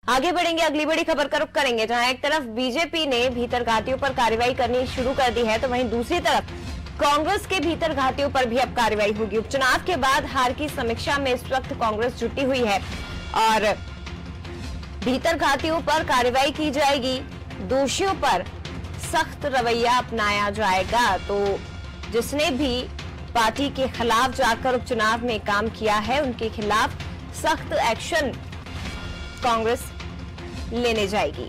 आगे बढ़ेंगे, अगली बड़ी खबर का रुख करेंगे, जहां एक तरफ बीजेपी ने भीतरघातियों पर कार्रवाई करनी शुरू कर दी है, तो वहीं दूसरी तरफ कांग्रेस के भीतरघातियों पर भी अब कार्रवाई होगी। उपचुनाव के बाद हार की समीक्षा में इस वक्त कांग्रेस जुटी हुई है और भीतरघातियों पर कार्रवाई की जाएगी, दोषियों पर सख्त रवैया अपनाया जाएगा। तो जिसने भी पार्टी के खिलाफ जाकर उपचुनाव में काम किया है, उनके खिलाफ सख्त एक्शन कांग्रेस लेने जाएगी।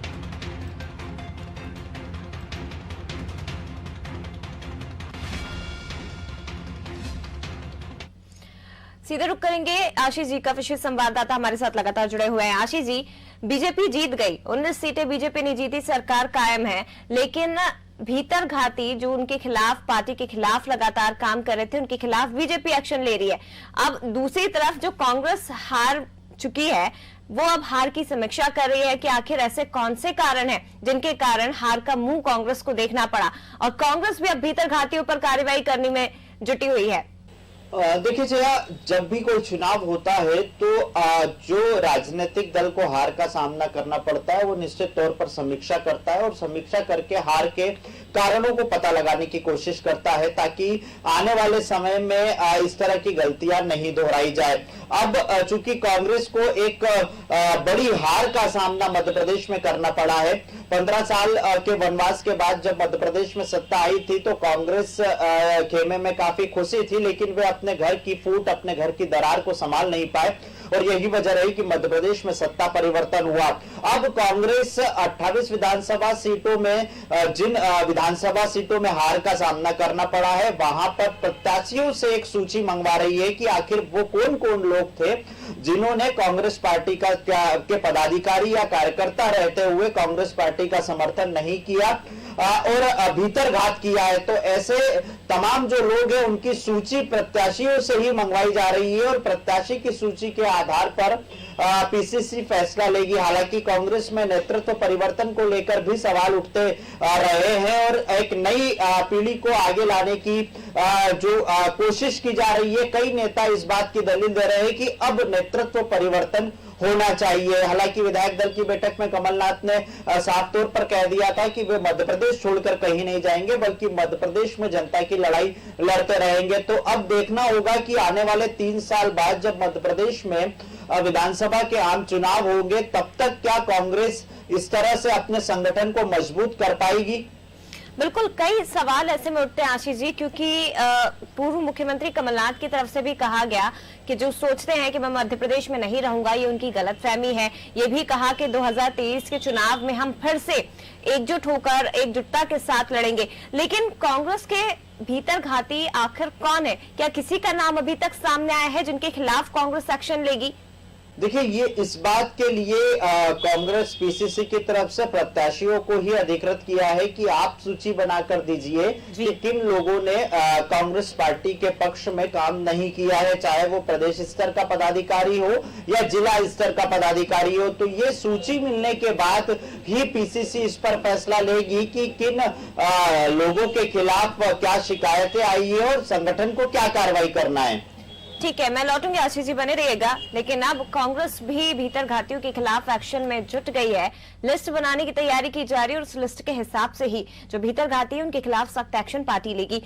सीधे रुक करेंगे आशीष जी का, विशेष संवाददाता हमारे साथ लगातार जुड़े हुए हैं। आशीष जी, बीजेपी जीत गई, 19 सीटें बीजेपी ने जीती, सरकार कायम है, लेकिन भीतरघाती जो उनके खिलाफ, पार्टी के खिलाफ लगातार काम कर रहे थे, उनके खिलाफ बीजेपी एक्शन ले रही है। अब दूसरी तरफ जो कांग्रेस हार चुकी है, वो अब हार की समीक्षा कर रही है कि आखिर ऐसे कौन से कारण हैं जिनके कारण हार का मुंह कांग्रेस को देखना पड़ा, और कांग्रेस भी अब भीतरघातियों पर कार्रवाई करने में जुटी हुई है। देखिए जया, जब भी कोई चुनाव होता है तो जो राजनीतिक दल को हार का सामना करना पड़ता है वो निश्चित तौर पर समीक्षा करता है और समीक्षा करके हार के कारणों को पता लगाने की कोशिश करता है ताकि आने वाले समय में इस तरह की गलतियां नहीं दोहराई जाए। अब चूंकि कांग्रेस को एक बड़ी हार का सामना मध्य प्रदेश में करना पड़ा है, 15 साल के वनवास के बाद जब मध्य प्रदेश में सत्ता आई थी तो कांग्रेस खेमे में काफी खुशी थी, लेकिन वे अपने घर की फूट, अपने घर की दरार को संभाल नहीं पाए और यही वजह रही कि मध्य प्रदेश में सत्ता परिवर्तन हुआ। अब कांग्रेस 28 विधानसभा सीटों में, जिन विधानसभा सीटों में हार का सामना करना पड़ा है, वहां पर प्रत्याशियों से एक सूची मंगवा रही है कि आखिर वो कौन कौन लोग थे जिन्होंने कांग्रेस पार्टी के पदाधिकारी या कार्यकर्ता रहते हुए कांग्रेस पार्टी का समर्थन नहीं किया और भीतरघात किया है। तो ऐसे तमाम जो लोग हैं उनकी सूची प्रत्याशियों से ही मंगवाई जा रही है और प्रत्याशी की सूची के आधार पर पीसीसी फैसला लेगी। हालांकि कांग्रेस में नेतृत्व परिवर्तन को लेकर भी सवाल उठते रहे हैं और एक नई पीढ़ी को आगे लाने की जो कोशिश की जा रही है, कई नेता इस बात की दलील दे रहे हैं कि अब नेतृत्व परिवर्तन होना चाहिए। हालांकि विधायक दल की बैठक में कमलनाथ ने साफ तौर पर कह दिया था कि वे मध्य प्रदेश छोड़कर कहीं नहीं जाएंगे, बल्कि मध्य प्रदेश में जनता की लड़ाई लड़ते रहेंगे। तो अब देखना होगा कि आने वाले 3 साल बाद जब मध्य प्रदेश में विधानसभा के आम चुनाव होंगे, तब तक क्या कांग्रेस इस तरह से अपने संगठन को मजबूत कर पाएगी। बिल्कुल, कई सवाल ऐसे में उठते हैं आशीष जी, क्योंकि पूर्व मुख्यमंत्री कमलनाथ की तरफ से भी कहा गया कि जो सोचते हैं कि मैं मध्य प्रदेश में नहीं रहूंगा, ये उनकी गलतफहमी है। ये भी कहा कि 2023 के चुनाव में हम फिर से एकजुट होकर, एकजुटता के साथ लड़ेंगे। लेकिन कांग्रेस के भीतरघाती आखिर कौन है? क्या किसी का नाम अभी तक सामने आया है जिनके खिलाफ कांग्रेस एक्शन लेगी? देखिए, ये इस बात के लिए कांग्रेस पीसीसी की तरफ से प्रत्याशियों को ही अधिकृत किया है कि आप सूची बनाकर दीजिए कि किन लोगों ने कांग्रेस पार्टी के पक्ष में काम नहीं किया है, चाहे वो प्रदेश स्तर का पदाधिकारी हो या जिला स्तर का पदाधिकारी हो। तो ये सूची मिलने के बाद ही पीसीसी इस पर फैसला लेगी कि किन लोगों के खिलाफ क्या शिकायतें आई है और संगठन को क्या कार्रवाई करना है। ठीक है, मैं लौटूंगी, आशीष जी बने रहिएगा। लेकिन अब कांग्रेस भी भीतरघातियों के खिलाफ एक्शन में जुट गई है। लिस्ट बनाने की तैयारी की जा रही है और उस लिस्ट के हिसाब से ही जो भीतरघाती है उनके खिलाफ सख्त एक्शन पार्टी लेगी।